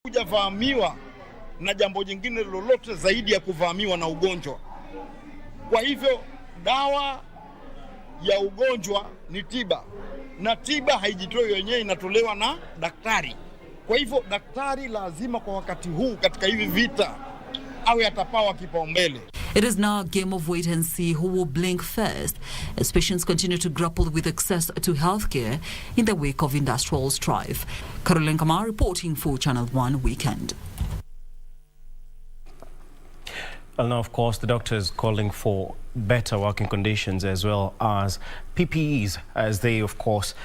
Hujavamiwa na jambo jingine lolote zaidi ya kuvamiwa na ugonjwa. Kwa hivyo dawa ya ugonjwa ni tiba, na tiba haijitoi yenyewe, inatolewa na daktari. Kwa hivyo daktari lazima kwa wakati huu katika hivi vita awe atapawa kipaumbele. It is now a game of wait and see who will blink first as patients continue to grapple with access to healthcare in the wake of industrial strife. Caroline Kamar reporting for Channel 1 Weekend. Well, now, of course, the doctors calling for better working conditions as well as PPEs as they, of course,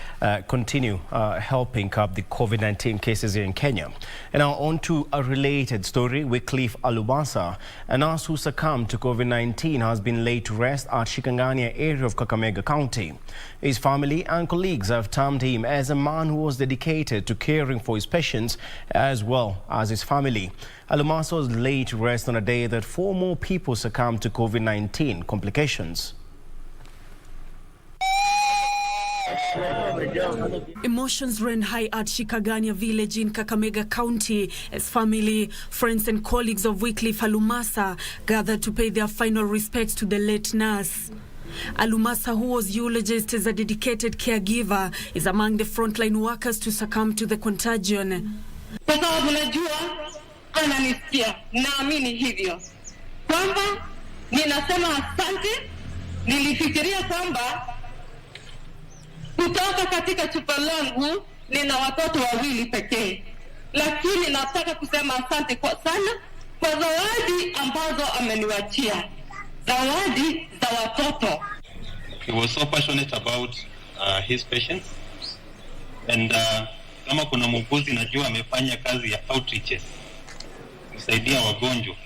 continue helping curb the COVID-19 cases here in Kenya. And now on to a related story. Wycliffe Alubasa, a nurse who succumbed to COVID-19, has been laid to rest at Shikangania area of Kakamega County. His family and colleagues have termed him as a man who was dedicated to caring for his patients as well as his family. Alubasa was laid to rest on a day that 4 more people succumbed to COVID-19 complications. Emotions ran high at Shikagania village in Kakamega County as family, friends and colleagues of Wycliffe Alubasa gathered to pay their final respects to the late nurse. Alubasa, who was eulogized as a dedicated caregiver, is among the frontline workers to succumb to the contagion. Ananisikia, naamini hivyo kwamba ninasema asante. Nilifikiria kwamba kutoka katika chupa langu nina watoto 2 pekee, lakini nataka kusema asante kwa sana kwa zawadi ambazo ameniwachia, zawadi za watoto. He was so passionate about his patients, and kama kuna muuguzi najua amefanya kazi ya outreaches kusaidia wagonjwa,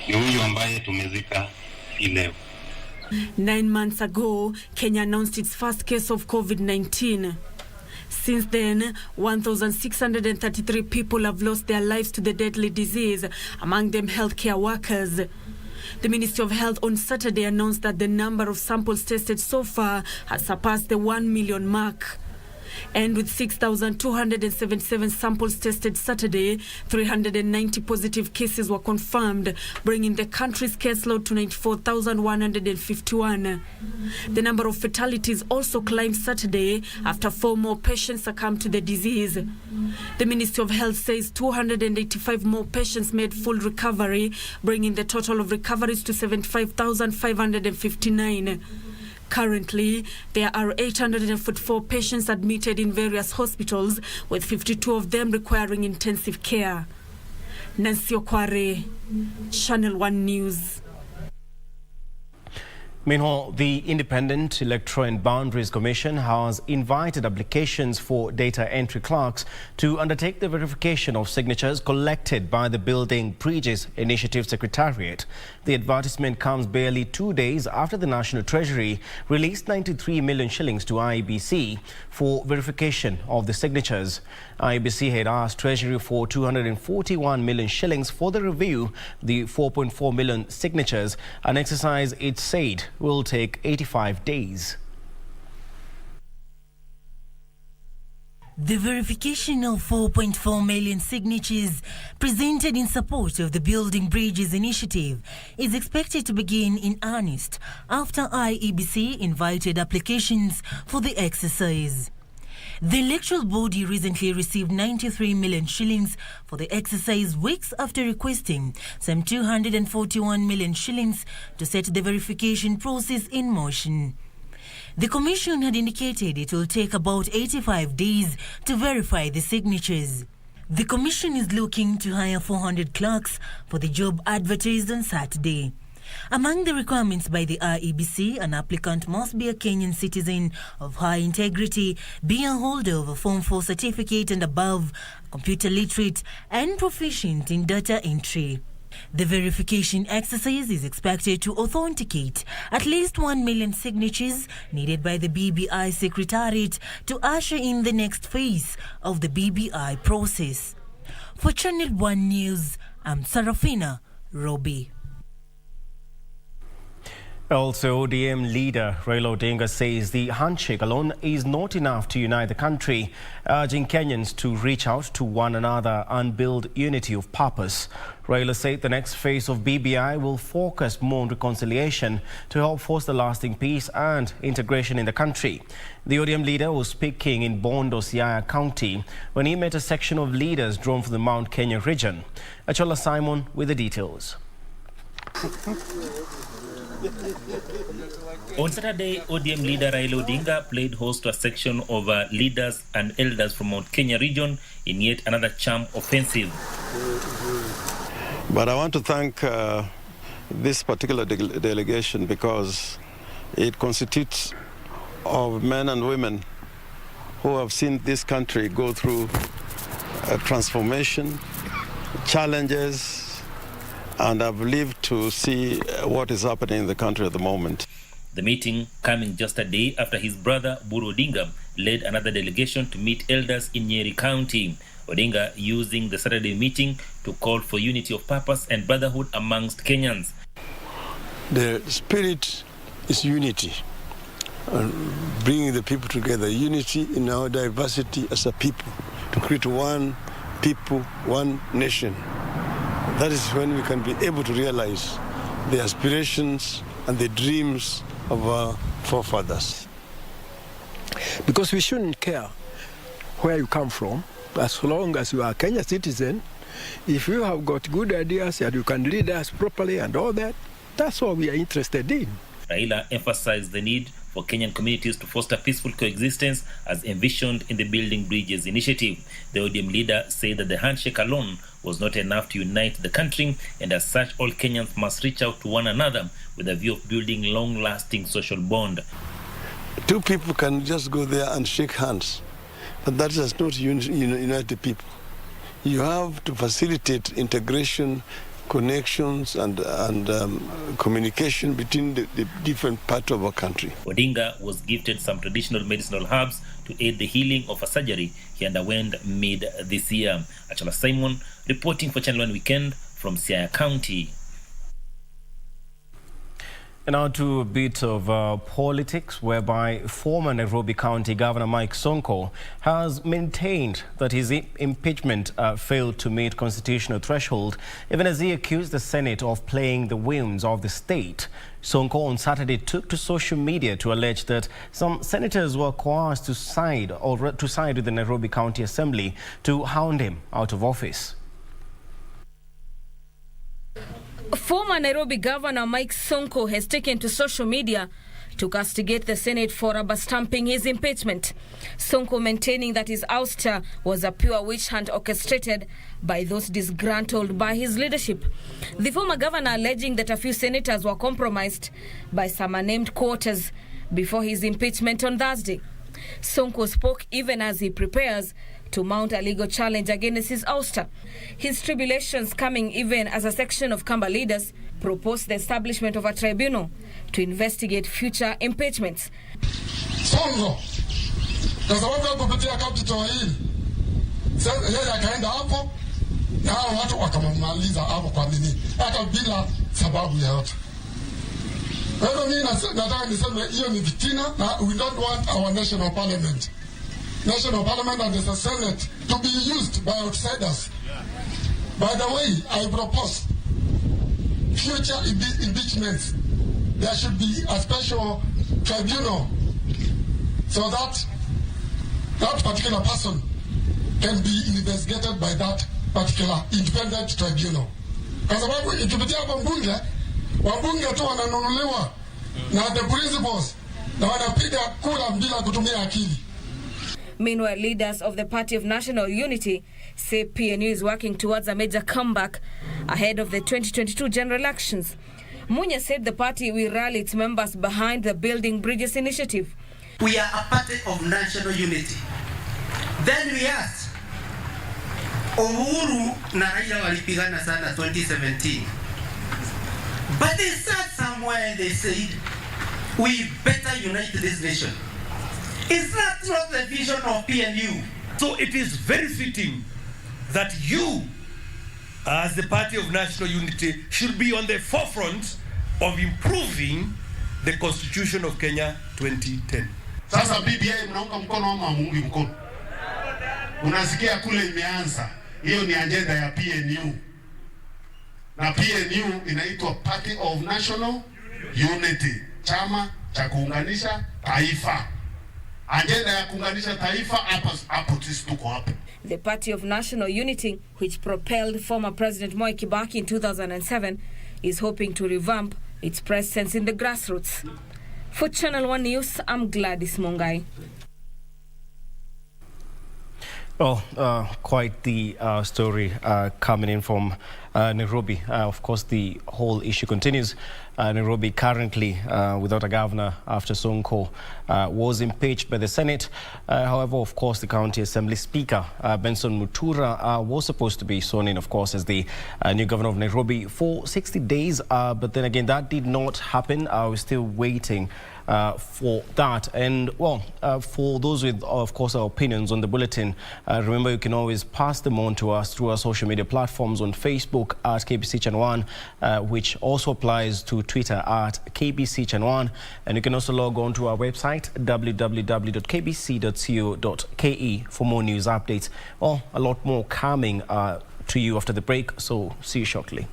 ni huyu ambaye tumezika hii leo. 9 months ago, Kenya announced its first case of COVID-19. Since then, 1,633 people have lost their lives to the deadly disease, among them healthcare workers. The Ministry of Health on Saturday announced that the number of samples tested so far has surpassed the 1 million mark. And with 6,277 samples tested Saturday, 390 positive cases were confirmed, bringing the country's caseload to 94,151. The number of fatalities also climbed Saturday after 4 more patients succumbed to the disease. The Ministry of Health says 285 more patients made full recovery, bringing the total of recoveries to 75,559. Currently, there are 844 patients admitted in various hospitals, with 52 of them requiring intensive care. Nancy Okware, Channel 1 News. Meanwhile, the Independent Electoral and Boundaries Commission has invited applications for data entry clerks to undertake the verification of signatures collected by the Building Bridges Initiative Secretariat. The advertisement comes barely 2 days after the National Treasury released 93 million shillings to IEBC for verification of the signatures. IEBC had asked Treasury for 241 million shillings for the review the 4.4 million signatures, an exercise it said will take 85 days. The verification of 4.4 million signatures presented in support of the Building Bridges Initiative is expected to begin in earnest after IEBC invited applications for the exercise. The electoral body recently received 93 million shillings for the exercise, weeks after requesting some 241 million shillings to set the verification process in motion. The Commission had indicated it will take about 85 days to verify the signatures. The Commission is looking to hire 400 clerks for the job advertised on Saturday. Among the requirements by the IEBC, an applicant must be a Kenyan citizen of high integrity, be a holder of a Form 4 certificate and above, computer literate, and proficient in data entry. The verification exercise is expected to authenticate at least 1 million signatures needed by the BBI Secretariat to usher in the next phase of the BBI process. For Channel 1 News, I'm Sarafina Robi. Also, ODM leader RAILA says the handshake alone is not enough to unite the country, urging Kenyans to reach out to one another and build unity of purpose. RAILA said the next phase of BBI will focus more on reconciliation to help foster lasting peace and integration in the country. The ODM leader was speaking in Bondo, Siaya County when he met a section of leaders drawn from the Mount Kenya region. Achola Simon with the details. On Saturday, ODM leader Raila Odinga played host to a section of leaders and elders from Mount Kenya region in yet another charm offensive. But I want to thank this particular delegation because it constitutes of men and women who have seen this country go through a transformation, challenges, and I've lived to see what is happening in the country at the moment. The meeting coming just a day after his brother Buru Odinga led another delegation to meet elders in Nyeri County. Odinga using the Saturday meeting to call for unity of purpose and brotherhood amongst Kenyans. The spirit is unity, bringing the people together, unity in our diversity as a people, to create one people, one nation. That is when we can be able to realize the aspirations and the dreams of our forefathers. Because we shouldn't care where you come from, as long as you are a Kenyan citizen. If you have got good ideas and you can lead us properly and all that, that's what we are interested in. Raila emphasized the need for Kenyan communities to foster peaceful coexistence as envisioned in the Building Bridges initiative. The ODM leader said that the handshake alone was not enough to unite the country, and as such, all Kenyans must reach out to one another with a view of building long-lasting social bond. Two people can just go there and shake hands, but that does not unite the people. You have to facilitate integration, connections and communication between the different parts of our country. Odinga was gifted some traditional medicinal herbs to aid the healing of a surgery he underwent mid this year. Achola Simon reporting for Channel 1 Weekend from Siaya County. And now to a bit of politics, whereby former Nairobi County Governor Mike SONKO has maintained that his impeachment failed to meet constitutional threshold, even as he accused the Senate of playing the whims of the state. SONKO on Saturday took to social media to allege that some senators were coerced to side with the Nairobi County Assembly to hound him out of office. Former Nairobi Governor Mike SONKO has taken to social media to castigate the Senate for rubber-stamping his impeachment. SONKO maintaining that his ouster was a pure witch hunt orchestrated by those disgruntled by his leadership. The former governor alleging that a few senators were compromised by some unnamed quarters before his impeachment on Thursday. SONKO spoke even as he prepares to mount a legal challenge against his ouster. His tribulations coming even as a section of Kamba leaders proposed the establishment of a tribunal to investigate future impeachments. SONKO, kwa sababu ya kupitia capital hili, yeye akaenda hapo na hao watu wakamaliza hapo kwa nini? Hata bila sababu yoyote. Kwa hiyo mimi nataka niseme hiyo ni vitina na we don't want our national parliament and the Senate to be used by outsiders. By the way, I propose future impeachments. There should be a special tribunal so that that particular person can be investigated by that particular independent tribunal. Kwa sababu ikipitia hapo wabunge tu wananunuliwa na the principals na wanapiga kura bila kutumia akili. Meanwhile, leaders of the Party of National Unity say PNU is working towards a major comeback ahead of the 2022 general elections. Munga said the party will rally its members behind the Building Bridges initiative. We are a party of national unity. Then we asked, Uhuru na Raila walipigana sana 2017. But they sat somewhere and they said, we better unite this nation. Is that not the vision of PNU? So it is very fitting that you, as the Party of National Unity, should be on the forefront of improving the Constitution of Kenya 2010. Sasa BBI mnaunga mkono ama muungi mkono? Unasikia kule imeanza. Hiyo ni agenda ya PNU. Na PNU inaitwa Party of National Unity. Chama cha kuunganisha taifa. Agenda ya kuunganisha taifa hapo sisi tuko hapo. The Party of National Unity, which propelled former President Moi Kibaki in 2007, is hoping to revamp its presence in the grassroots. For Channel 1 News, I'm Gladys Munga. Well, quite the story coming in from Nairobi. Of course, the whole issue continues. Nairobi currently without a governor after Sonko was impeached by the Senate. However, of course, the County Assembly Speaker, Benson Mutura, was supposed to be sworn in, of course, as the new governor of Nairobi for 60 days. But then again, that did not happen. We're still waiting for that. And, well, for those with, of course, our opinions on the bulletin, remember you can always pass them on to us through our social media platforms on Facebook at KBC Channel 1, which also applies to Twitter at KBC Channel 1. And you can also log on to our website, www.kbc.co.ke, for more news updates. Well, a lot more coming to you after the break, so see you shortly.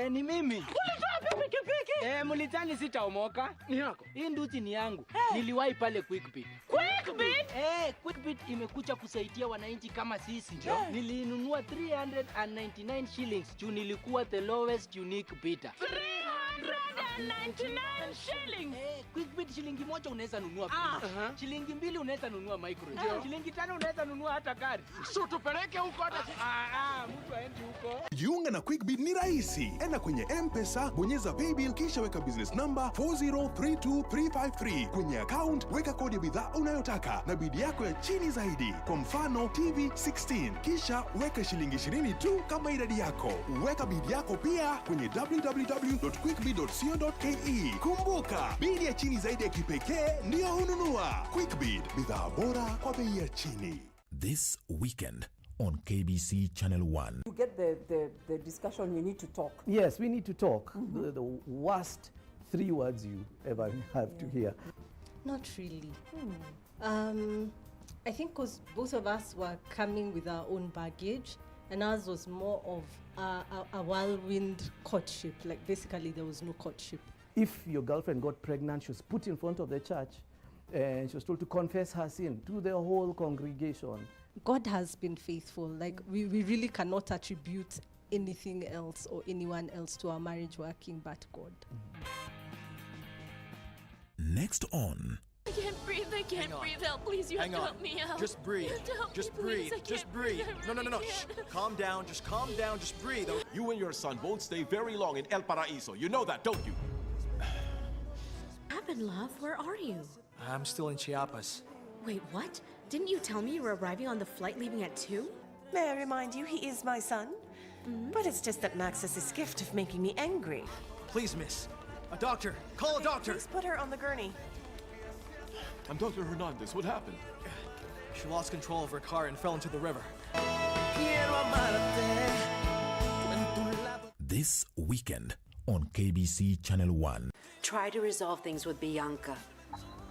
Ni mimi. Ulitoa pikipiki? Mulitani sitaomoka. Ni yako. Hii nduti ni yangu. Niliwahi pale Quickbit. Quickbit? Quickbit imekuja kusaidia wananchi kama sisi. Nilinunua 399 shillings. Juu nilikuwa the lowest unique bidder. 399 shillings. Quickbit shilingi moja unaweza nunua pizza. Shilingi mbili unaweza nunua micro. Shilingi tano unaweza nunua hata gari. So tupeleke huko hata mtu aende huko. Jiunga na Quickbit ni rahisi. Enda kwenye M-Pesa, bonyeza paybill kisha weka business number 4032353. Kwenye account weka kodi ya bidhaa unayotaka na bidi yako ya chini zaidi. Kwa mfano TV 16. Kisha weka shilingi 20 tu kama idadi yako. Weka bidi yako pia kwenye www.quickbit.co.ke. Kumbuka, bidi ya chini zaidi ya kipekee ndio ununua. Quickbit, bidhaa bora kwa bei ya chini. This weekend on KBC Channel 1. To get the discussion, we need to talk. Yes, we need to talk. The worst 3 words you ever have to hear. Not really. I think because both of us were coming with our own baggage, and ours was more of a whirlwind courtship. Like basically there was no courtship. If your girlfriend got pregnant, she was put in front of the church and she was told to confess her sin to the whole congregation. God has been faithful. Like we really cannot attribute anything else or anyone else to our marriage working but God. Next on. I can't breathe. Help, please, you have to help me out. Just breathe. Just breathe. Just breathe. No. Shh. Calm down. Just calm down. Just breathe. You and your son won't stay very long in El Paraíso. You know that, don't you? What happened, love? Where are you? I'm still in Chiapas. Wait, what? Didn't you tell me you were arriving on the flight leaving at 2? May I remind you, he is my son? But it's just that Max has this gift of making me angry. Please, miss. A doctor. Call a doctor. Please put her on the gurney. I'm Dr. Hernandez. What happened? She lost control of her car and fell into the river. This weekend on KBC Channel 1. Try to resolve things with Bianca.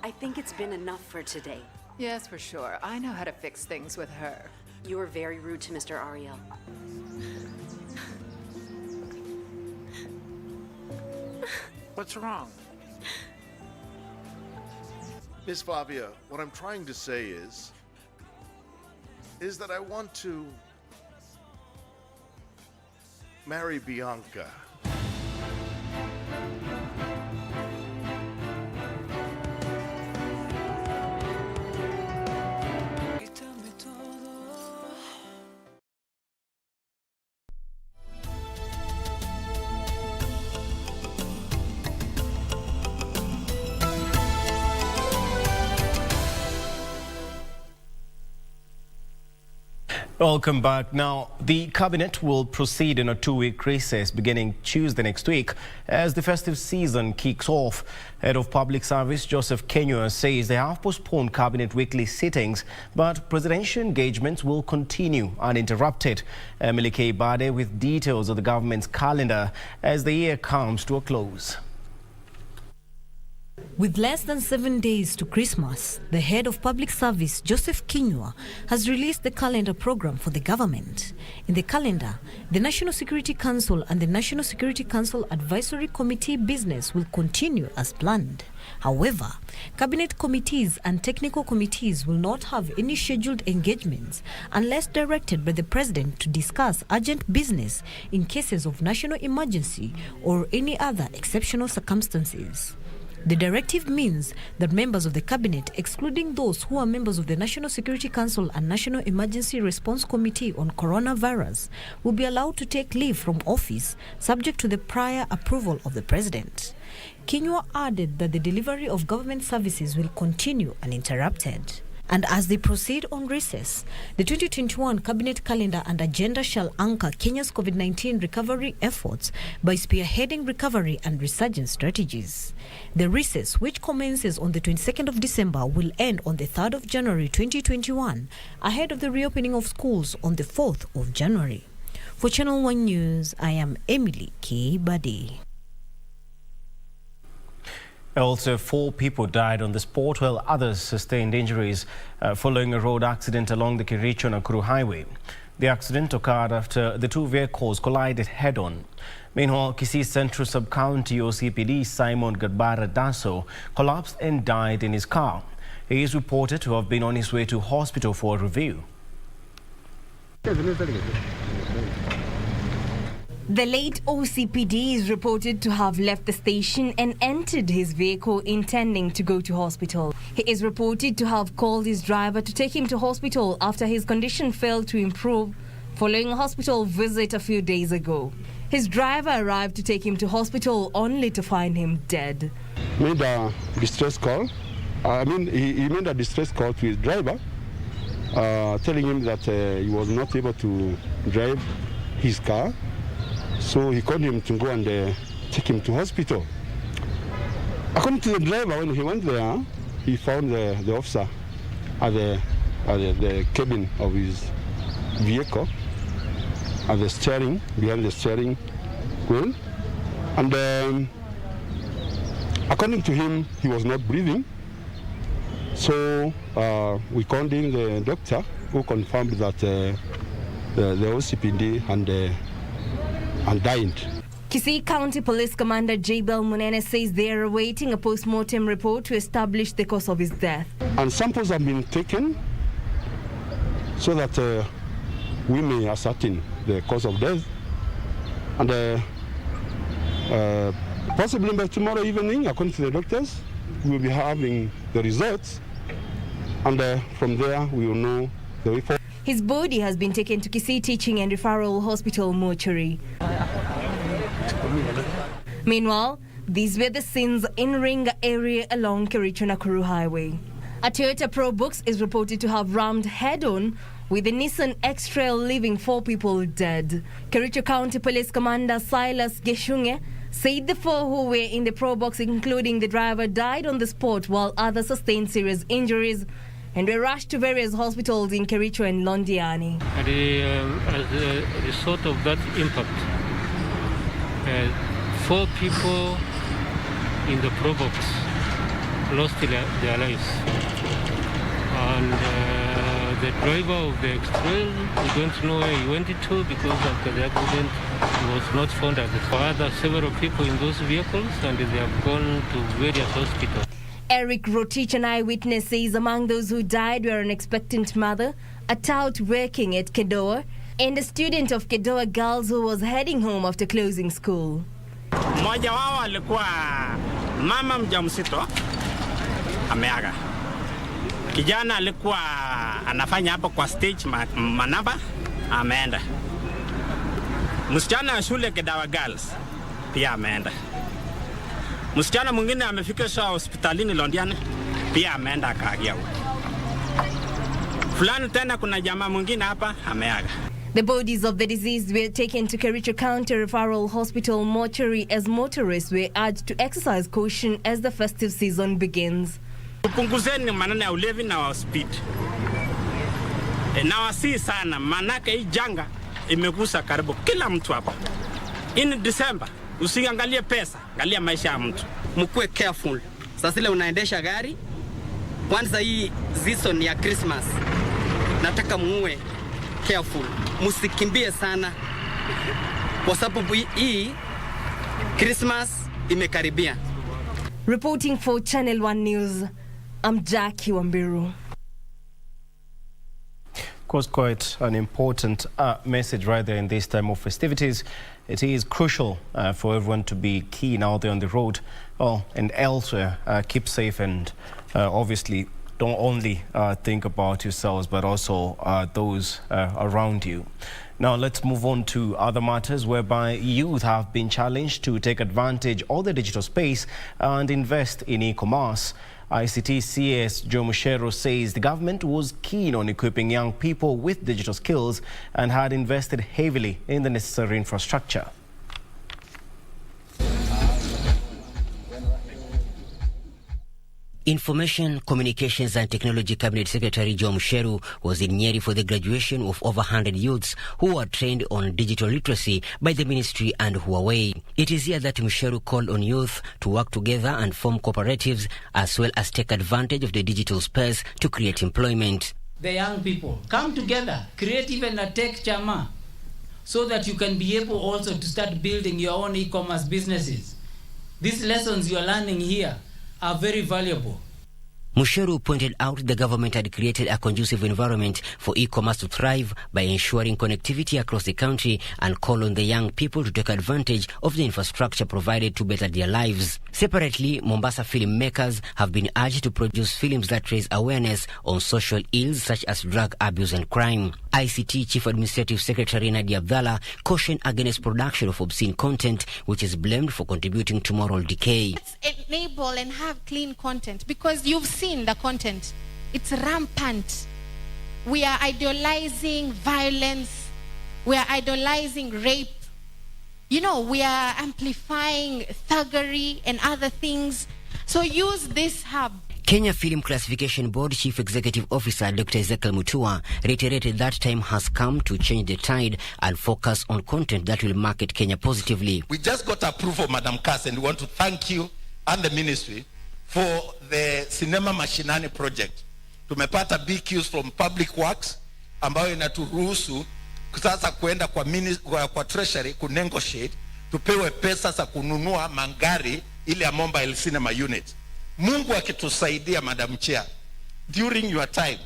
I think it's been enough for today. Yes, for sure. I know how to fix things with her. You were very rude to Mr. Ariel. What's wrong? Miss Flavia, what I'm trying to say is that I want to marry Bianca. Welcome back. Now, the cabinet will proceed in a 2-week recess beginning Tuesday next week as the festive season kicks off. Head of Public Service Joseph KENYAN says they have postponed cabinet weekly sittings, but presidential engagements will continue uninterrupted. Emily K. Bade with details of the government's calendar as the year comes to a close. With less than 7 days to Christmas, the head of Public Service, Joseph KENYAN, has released the calendar program for the government. In the calendar, the National Security Council and the National Security Council Advisory Committee business will continue as planned. However, cabinet committees and technical committees will not have any scheduled engagements unless directed by the President to discuss urgent business in cases of national emergency or any other exceptional circumstances. The directive means that members of the cabinet, excluding those who are members of the National Security Council and National Emergency Response Committee on Coronavirus, will be allowed to take leave from office subject to the prior approval of the President. KENYAN added that the delivery of government services will continue uninterrupted. And as they proceed on recess, the 2021 cabinet calendar and agenda shall anchor Kenya's COVID-19 recovery efforts by spearheading recovery and resurgence strategies. The recess, which commences on the 22nd of December, will end on the 3rd of January 2021, ahead of the reopening of schools on the 4th of January. For Channel 1 News, I am Emily K. Bade. Also, 4 people died on the spot while others sustained injuries following a road accident along the Kericho-Nakuru highway. The accident occurred after the 2 vehicles collided head-on. Meanwhile, Kisii Central Sub-County OCPD Simon Gadbara Daso collapsed and died in his car. He is reported to have been on his way to hospital for a review. The late OCPD is reported to have left the station and entered his vehicle intending to go to hospital. He is reported to have called his driver to take him to hospital after his condition failed to improve following a hospital visit a few days ago. His driver arrived to take him to hospital only to find him dead. Made a distress call. He made a distress call to his driver, telling him that he was not able to drive his car. So he called him to go and take him to hospital. According to the driver, when he went there, he found the officer at the cabin of his vehicle, at the steering, behind the steering wheel. And according to him, he was not breathing. So we called in the doctor, who confirmed that the OCPD and died. Kisii County Police Commander Jabel Munene says they are awaiting a post-mortem report to establish the cause of his death. And samples have been taken so that we may ascertain the cause of death. And possibly by tomorrow evening, according to the doctors, we will be having the results. And from there, we will know the way forward. His body has been taken to Kisii Teaching and Referral Hospital mortuary. Meanwhile, these were the scenes in Ringa area along Kericho-Nakuru highway. A Toyota Probox is reported to have rammed head-on with the Nissan X-Trail, leaving 4 people dead. Kericho County Police Commander Silas Geshunge said the 4 who were in the Probox, including the driver, died on the spot while others sustained serious injuries and were rushed to various hospitals in Kericho and Londiani. As a result of that impact, 4 people in the Probox lost their lives. And the driver of the X-Trail, we don't know where he went to because after the accident he was not found at the father. Several people in those vehicles, and they have gone to various hospitals. Eric Rotich, an eyewitness, says among those who died were an expectant mother, a tout working at Kedoa, and a student of Kedoa Girls who was heading home after closing school. Mmoja wao alikuwa mama mjamzito ameaga. Kijana alikuwa anafanya hapo kwa stage manamba ameenda. Msichana wa shule Kedoa Girls pia ameenda. Msichana mwingine amefika hospitalini Londiani pia ameenda akaagia huko. fulani tena kuna jamaa mwingine hapa ameaga. The bodies of the deceased were taken to Kericho County Referral Hospital mortuary as motorists were urged to exercise caution as the festive season begins. Tupunguzeni maneno ya ulevi na wa speed. Na wasi sana manake hii janga imegusa karibu kila mtu hapa. In December usiangalie pesa, angalia maisha ya mtu. Mkuwe careful. Sasa ile unaendesha gari, kwanza hii season ya Christmas, nataka muwe careful. Musikimbie sana. Kwa sababu hii Christmas imekaribia. Reporting for Channel 1 News, I'm Jackie Wambiru. Of course, quite an important message right there in this time of festivities. It is crucial for everyone to be keen out there on the road and elsewhere. Keep safe and obviously don't only think about yourselves but also those around you. Now let's move on to other matters whereby youth have been challenged to take advantage of the digital space and invest in e-commerce. ICT CS Joe Mushero says the government was keen on equipping young people with digital skills and had invested heavily in the necessary infrastructure. Information, Communications and Technology Cabinet Secretary Joe Mushero was in Nyeri for the graduation of over 100 youths who were trained on digital literacy by the ministry and Huawei. It is here that Mushero called on youth to work together and form cooperatives as well as take advantage of the digital space to create employment. The young people, come together, create even a tech chama so that you can be able also to start building your own e-commerce businesses. These lessons you are learning here are very valuable. Mushero pointed out the government had created a conducive environment for e-commerce to thrive by ensuring connectivity across the country and call on the young people to take advantage of the infrastructure provided to better their lives. Separately, Mombasa filmmakers have been urged to produce films that raise awareness on social ills such as drug abuse and crime. ICT Chief Administrative Secretary Nadia Abdallah cautioned against production of obscene content, which is blamed for contributing to moral decay. Let's enable and have clean content, because you've seen the content. It's rampant. We are idolizing violence. We are idolizing rape. You know, we are amplifying thuggery and other things. So use this hub. Kenya Film Classification Board Chief Executive Officer Dr. Ezekiel Mutua reiterated that time has come to change the tide and focus on content that will market Kenya positively. We just got approval, Madam Cass, and we want to thank you and the ministry for the Cinema Mashinani project. Tumepata BQs from Public Works ambayo inaturuhusu sasa kuenda kwa treasury kunegotiate tupewe pesa za kununua mangari ile ya mobile cinema unit. Mungu akitusaidia, Madam Chair, during your time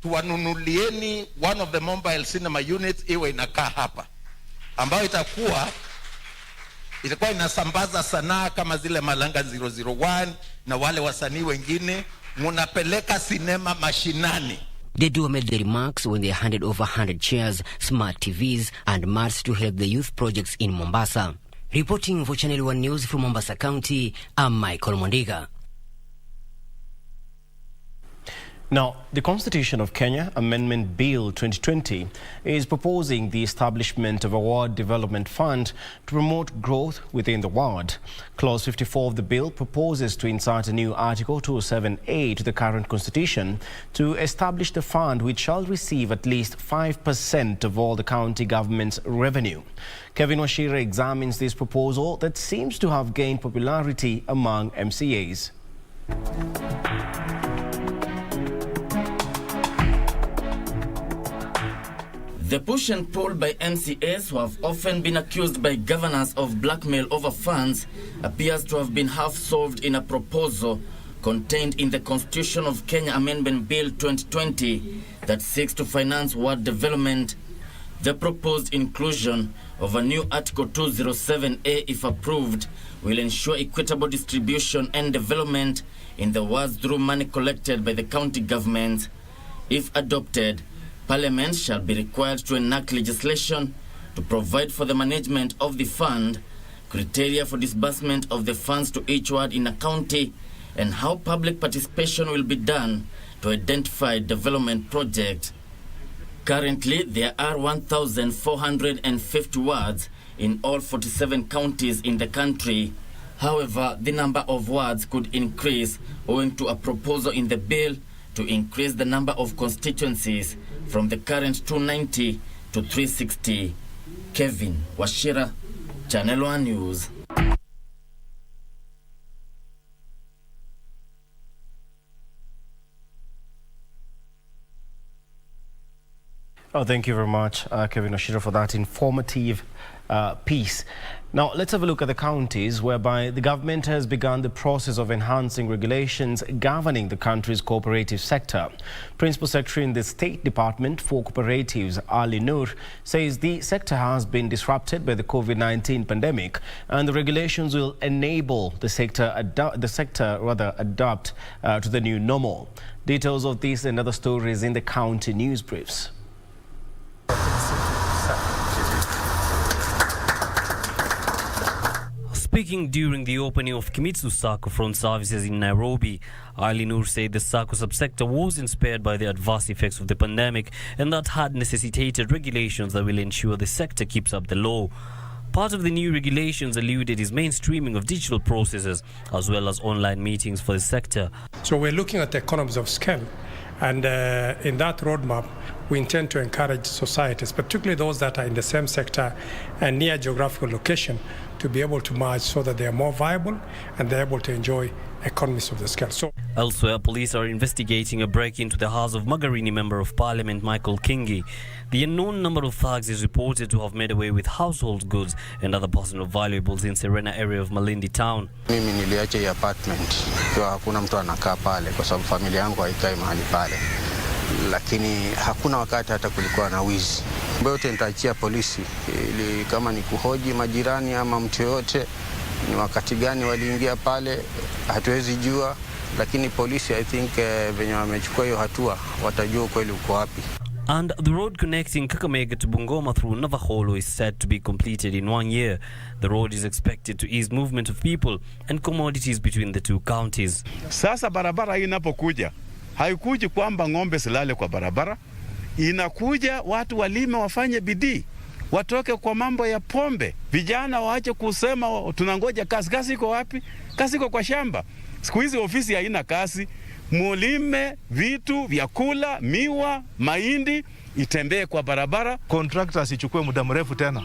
tuwanunulieni one of the mobile cinema units iwe inakaa hapa ambayo itakuwa inasambaza sanaa kama zile Malanga 001 na wale wasanii wengine, munapeleka sinema mashinani. The duo made the remarks when they handed over 100 chairs, smart TVs and mats to help the youth projects in Mombasa. Reporting for Channel 1 News from Mombasa County, I'm Michael Mondiga. Now, the Constitution of Kenya Amendment Bill 2020 is proposing the establishment of a ward development fund to promote growth within the ward. Clause 54 of the bill proposes to insert a new Article 207A to the current Constitution to establish the fund, which shall receive at least 5% of all the county government's revenue. Kevin Washira examines this proposal that seems to have gained popularity among MCAs. The push and pull by MCAs, who have often been accused by governors of blackmail over funds, appears to have been half solved in a proposal contained in the Constitution of Kenya Amendment Bill 2020 that seeks to finance ward development. The proposed inclusion of a new Article 207A, if approved, will ensure equitable distribution and development in the wards through money collected by the county government. If adopted, Parliament shall be required to enact legislation to provide for the management of the fund, criteria for disbursement of the funds to each ward in a county, and how public participation will be done to identify development projects. Currently, there are 1,450 wards in all 47 counties in the country. However, the number of wards could increase owing to a proposal in the bill to increase the number of constituencies from the current 290 to 360. Kevin Washira, Channel 1 News. Oh, thank you very much, Kevin Washira, for that informative piece. Now, let's have a look at the counties whereby the government has begun the process of enhancing regulations governing the country's cooperative sector. Principal Secretary in the State Department for Cooperatives, Ali Noor, says the sector has been disrupted by the COVID-19 pandemic, and the regulations will enable the sector adapt to the new normal. Details of this and other stories in the county news briefs. Speaking during the opening of Kimitsu SACCO front services in Nairobi, Ali Noor said the SACCO subsector was inspired by the adverse effects of the pandemic and that had necessitated regulations that will ensure the sector keeps up the law. Part of the new regulations alluded is mainstreaming of digital processes as well as online meetings for the sector. So we're looking at the economies of scale, and in that roadmap we intend to encourage societies, particularly those that are in the same sector and near geographical location, to be able to merge so that they are more viable and they're able to enjoy economies of the scale. Elsewhere, police are investigating a break into the house of Magarini Member of Parliament Michael Kingi. The unknown number of thugs is reported to have made away with household goods and other personal valuables in Serena area of Malindi town. Mimi niliacha hii apartment kwa hakuna mtu anakaa pale kwa sababu familia yangu haikai mahali pale. Lakini hakuna wakati hata kulikuwa na wizi. Yote nitaachia polisi ili kama ni kuhoji majirani ama mtu yote ni wakati gani waliingia pale hatuwezi jua, lakini polisi I think venye wamechukua hiyo hatua watajua ukweli uko wapi. And the road connecting Kakamega to Bungoma through Navakholo is set to be completed in 1 year. The road is expected to ease movement of people and commodities between the two counties. Sasa barabara hii inapokuja haikuji kwamba ng'ombe silale kwa barabara, inakuja watu walime wafanye bidii, watoke kwa mambo ya pombe, vijana waache kusema tunangoja kazi. Kazi iko wapi? Kazi iko kwa shamba. Siku hizi ofisi haina kazi, mulime vitu, vyakula, miwa, mahindi, itembee kwa barabara. Contractor asichukue muda mrefu tena.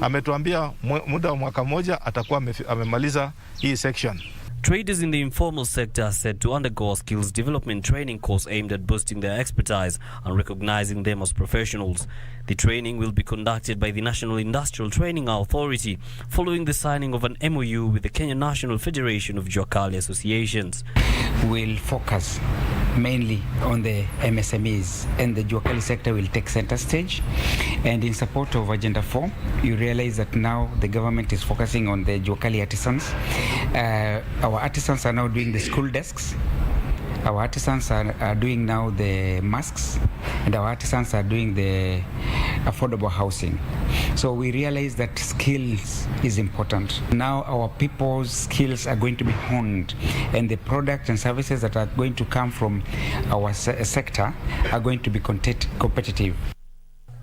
Ametuambia muda wa mwaka moja atakuwa amemaliza hii section. Traders in the informal sector are said to undergo a skills development training course aimed at boosting their expertise and recognizing them as professionals. The training will be conducted by the National Industrial Training Authority following the signing of an MOU with the Kenya National Federation of Juakali Associations. Will focus mainly on the MSMEs, and the Juakali sector will take center stage. And in support of Agenda 4, you realize that now the government is focusing on the Juakali artisans. Our artisans are now doing the school desks. Our artisans are doing now the masks, and our artisans are doing the affordable housing. So we realize that skills is important. Now our people's skills are going to be honed, and the products and services that are going to come from our sector are going to be competitive.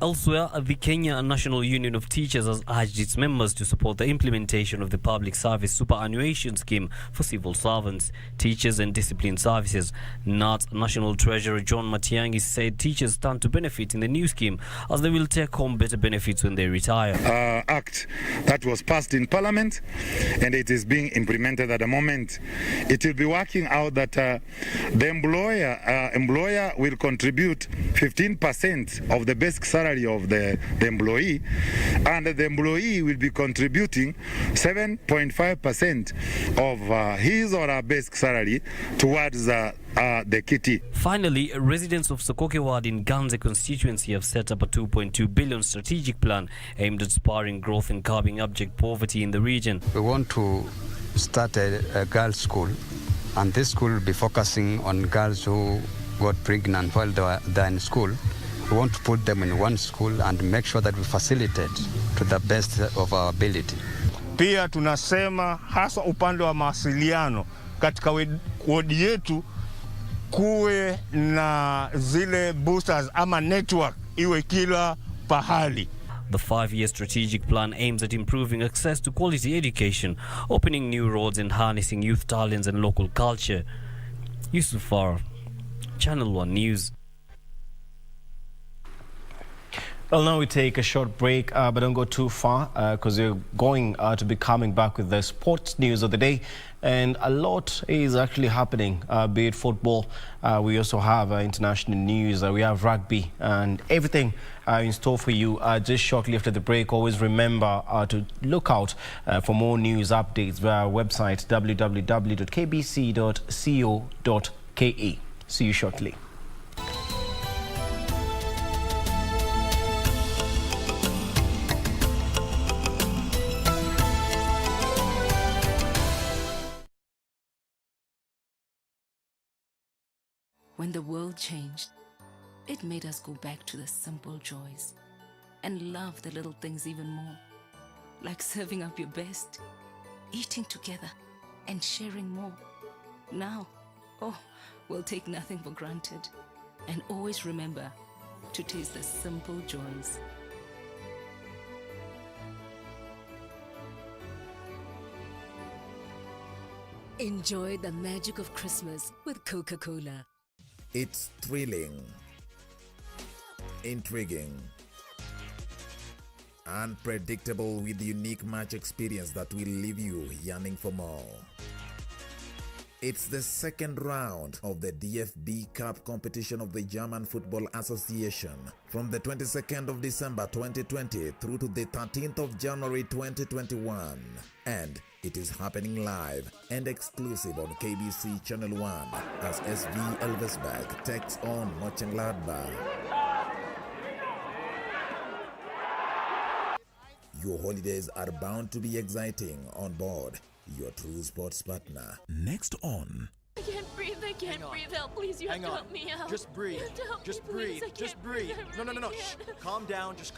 Elsewhere, the Kenya National Union of Teachers has urged its members to support the implementation of the Public Service Superannuation Scheme for civil servants, teachers and discipline services. NAT National Treasurer John Matiang'i said teachers stand to benefit in the new scheme as they will take home better benefits when they retire. Act that was passed in Parliament, and it is being implemented at the moment. It will be working out that the employer will contribute 15% of the basic salary of the employee, and the employee will be contributing 7.5% of his or her basic salary towards the kitty. Finally, residents of Sokoke Ward in Ganze constituency have set up a 2.2 billion strategic plan aimed at spurring growth and curbing abject poverty in the region. We want to start a girls' school, and this school will be focusing on girls who got pregnant while they're in school. We want to put them in one school and make sure that we facilitate to the best of our ability. Pia tunasema hasa upande wa mawasiliano katika wodi yetu kuwe na zile boosters ama network iwe kila pahali. The 5-year strategic plan aims at improving access to quality education, opening new roads and harnessing youth talents and local culture. Yusuf Farah, Channel 1 News. Well, now we take a short break, but don't go too far because we're going to be coming back with the sports news of the day. And a lot is actually happening, be it football. We also have international news. We have rugby and everything in store for you just shortly after the break. Always remember to look out for more news updates via our website www.kbc.co.ke. See you shortly. When the world changed, it made us go back to the simple joys and love the little things even more, like serving up your best, eating together, and sharing more. Now, we'll take nothing for granted and always remember to taste the simple joys. Enjoy the magic of Christmas with Coca-Cola. It's thrilling, intriguing, unpredictable with the unique match experience that will leave you yearning for more. It's the second round of the DFB Cup competition of the German Football Association from the 22nd of December 2020 through to the 13th of January 2021. And it is happening live and exclusive on KBC Channel 1 as SV Elversberg takes on Mönchengladbach. Your holidays are bound to be exciting on board your true sports partner. Next on. I can't breathe, Help, please, you have to help me out. Just breathe. Just breathe. Just breathe. No. Shh. Calm down, just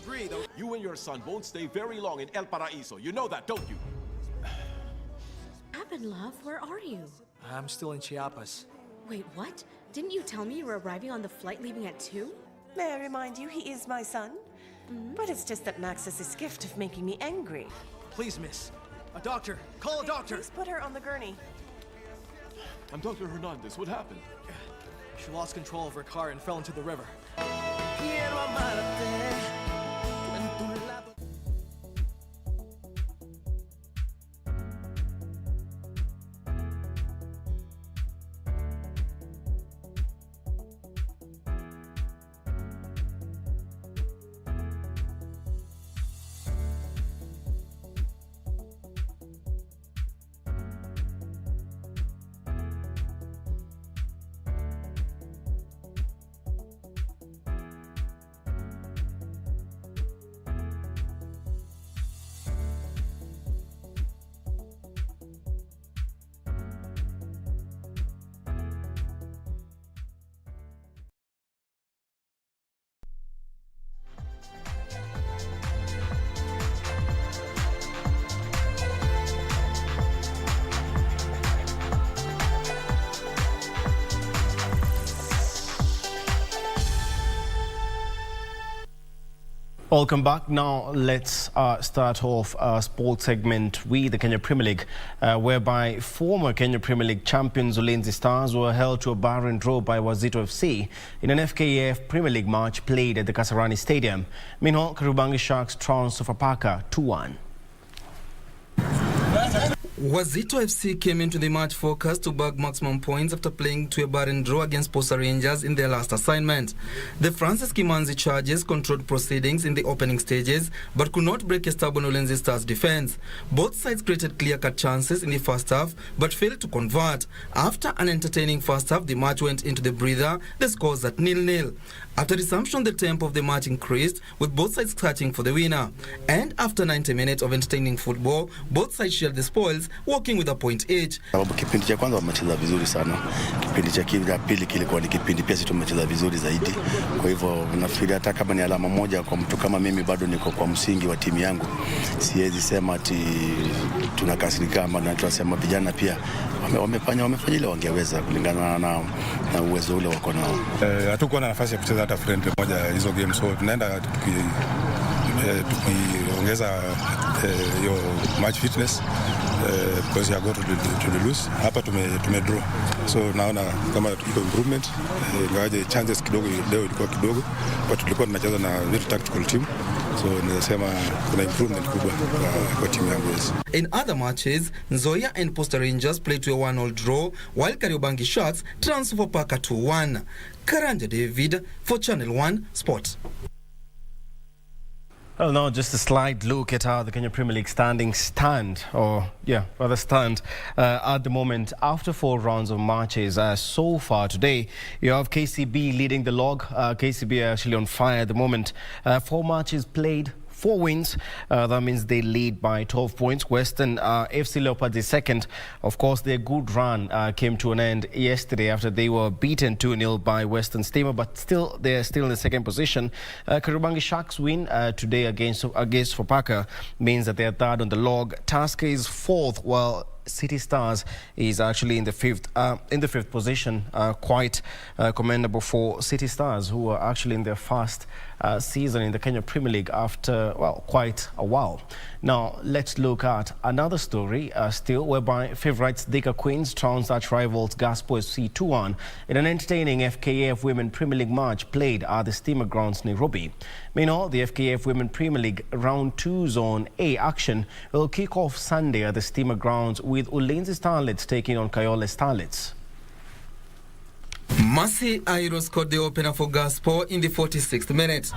breathe. You and your son won't stay very long in El Paraíso. You know that, don't you? What happened, love? Where are you? I'm still in Chiapas. Wait, what? Didn't you tell me you were arriving on the flight leaving at 2? May I remind you, he is my son? But it's just that Max has his gift of making me angry. Please, miss. A doctor. Call a doctor. Please put her on the gurney. I'm Dr. Hernandez. What happened? She lost control of her car and fell into the river. Welcome back. Now let's start off our sports segment with the Kenya Premier League, whereby former Kenya Premier League champions Ulinzi Stars were held to a barren draw by Wazito FC in an FKF Premier League match played at the Kasarani Stadium. Meanwhile, Kariobangi Sharks trounced Sofapaka 2-1. Wazito FC came into the match focused to bag maximum points after playing to a barren draw against Posta Rangers in their last assignment. The Francis Kimanzi charges controlled proceedings in the opening stages but could not break a stubborn Ulinzi Stars defense. Both sides created clear-cut chances in the first half but failed to convert. After an entertaining first half, the match went into the breather, the scores at 0-0. After resumption, the tempo of the match increased, with both sides searching for the winner. And after 90 minutes of entertaining football, both sides shared the spoils sides, walking with a point each. Sababu kipindi cha kwanza wamecheza vizuri sana. Kipindi cha pili kilikuwa ni kipindi pia sisi tumecheza vizuri zaidi. Kwa hivyo nafikiri hata kama ni alama moja kwa mtu kama mimi bado niko kwa msingi wa timu yangu. Siwezi sema ati tunakasirika ama tunasema vijana pia wamefanya ile wangeweza kulingana na uwezo ule wako nao. Hatukuwa na nafasi ya kucheza hata friendly moja hizo games, so tunaenda tukiongeza hiyo match fitness because ya go to the lose. Hapa tume draw, so naona kama iko improvement, ingawaje chances kidogo leo ilikuwa kidogo, but tulikuwa tunacheza na very tactical team, so nasema kuna improvement kubwa kwa timu yangu. In other matches, Nzoia and Posta Rangers played to a 1-1 draw, while Kariobangi Sharks trounced for Paka 2-1. Karanja David for Channel 1 Sport. Well, now just a slight look at how the Kenya Premier League stand at the moment after 4 rounds of matches. So far today, you have KCB leading the log. KCB are actually on fire at the moment. 4 matches played, 4 wins. That means they lead by 12 points. Western FC Leopards is second. Of course, their good run came to an end yesterday after they were beaten 2-0 by Western Steamer, but still they're still in the second position. Kariobangi Sharks win today against Fopaka means that they're third on the log. Tusker is fourth, while City Stars is actually in the fifth position. Quite commendable for City Stars, who are actually in their first season in the Kenya Premier League after, well, quite a while. Now, let's look at another story still, whereby favourites Thika Queens trounced arch rivals Gaspo FC 2-1 in an entertaining FKF Women Premier League match played at the Steamer Grounds, Nairobi. Meanwhile, the FKF Women Premier League Round 2 Zone A action will kick off Sunday at the Steamer Grounds with Ulinzi Starlets taking on Kayole Starlets. Mercy Airo scored the opener for Gaspo in the 46th minute.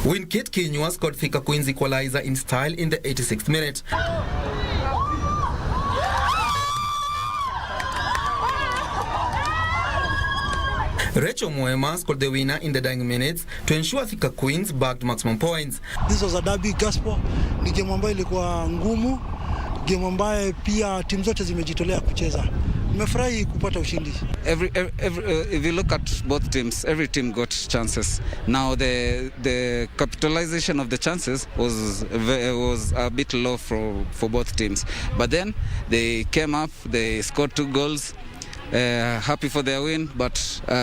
Winkit Kinyua scored Thika Queens equalizer in style in the 86th minute. Rachel Moema scored the winner in the dying minutes to ensure Thika Queens bagged maximum points. This was a derby. Gaspo ni game ambayo ilikuwa ngumu, game ambayo pia timu zote zimejitolea kucheza. Nimefurahi kupata ushindi. If you look at both teams, every team got chances. Now the capitalization of the chances was a bit low for both teams. But then they came up, they scored 2 goals. Happy for their win, but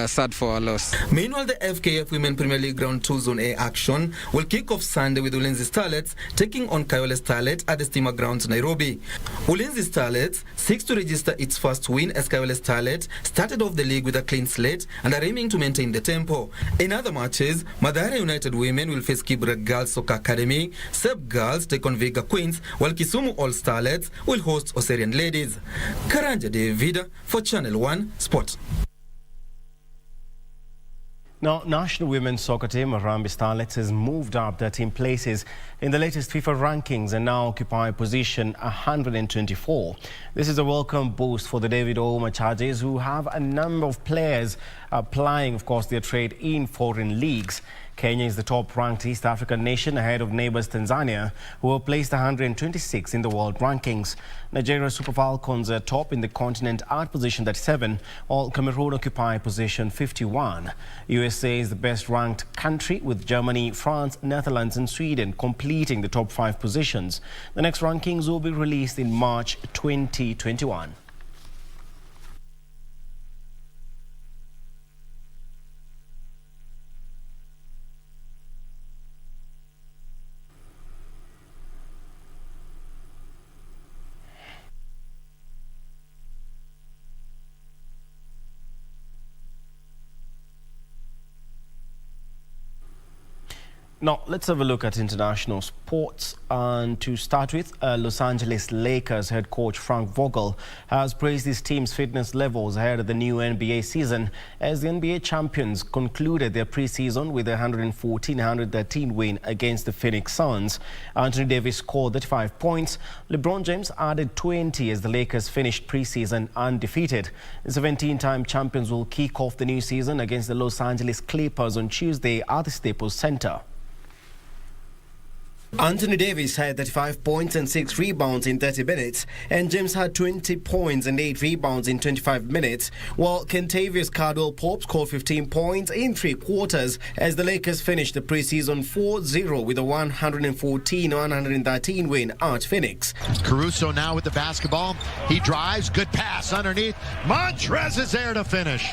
sad for our loss. Meanwhile, the FKF Women Premier League Round 2 Zone A action will kick off Sunday with Ulinzi Starlets taking on Kayole Starlets at the Steamer Grounds, Nairobi. Ulinzi Starlets seeks to register its first win as Kayole Starlets started off the league with a clean slate and are aiming to maintain the tempo. In other matches, Mathare United Women will face Kibra Girls Soccer Academy, Seb Girls take on Vega Queens, while Kisumu All Starlets will host Oserian Ladies. Karanja David for Channel 1 Sport. Now, national women's soccer team Harambee Starlets has moved up 13 places in the latest FIFA rankings and now occupy position 124. This is a welcome boost for the David Ouma Chargers, who have a number of players applying, of course, their trade in foreign leagues. Kenya is the top-ranked East African nation ahead of neighbours Tanzania, who are placed 126 in the world rankings. Nigeria Super Falcons are top in the continent at position 37, while Cameroon occupy position 51. USA is the best-ranked country, with Germany, France, Netherlands and Sweden completing the top 5 positions. The next rankings will be released in March 2021. Now, let's have a look at international sports. And to start with, Los Angeles Lakers head coach Frank Vogel has praised his team's fitness levels ahead of the new NBA season as the NBA champions concluded their preseason with a 114-113 win against the Phoenix Suns. Anthony Davis scored 35 points. LeBron James added 20 as the Lakers finished preseason undefeated. The 17-time champions will kick off the new season against the Los Angeles Clippers on Tuesday at the Staples Center. Anthony Davis had 35 points and 6 rebounds in 30 minutes, and James had 20 points and 8 rebounds in 25 minutes, while Kentavious Caldwell-Pope scored 15 points in 3 quarters as the Lakers finished the preseason 4-0 with a 114-113 win at Phoenix. Caruso now with the basketball. He drives, good pass underneath. Montrez is there to finish.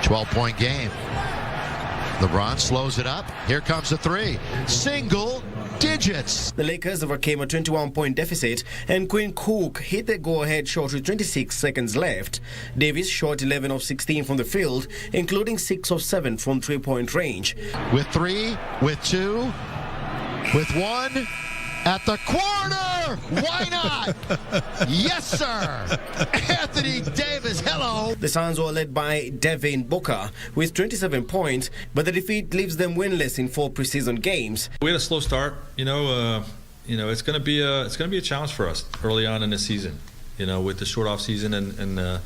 12-point game. LeBron slows it up. Here comes the three. Single digits. The Lakers overcame a 21-point deficit, and Quinn Cook hit the go-ahead shot with 26 seconds left. Davis shot 11 of 16 from the field, including 6 of 7 from three-point range. With 3, with 2, with 1, at the corner! Why not? Yes, sir! Anthony Davis, hello! The Suns were led by Devin Booker with 27 points, but the defeat leaves them winless in 4 preseason games. We had a slow start. It's going to be a challenge for us early on in the season. With the short off season and the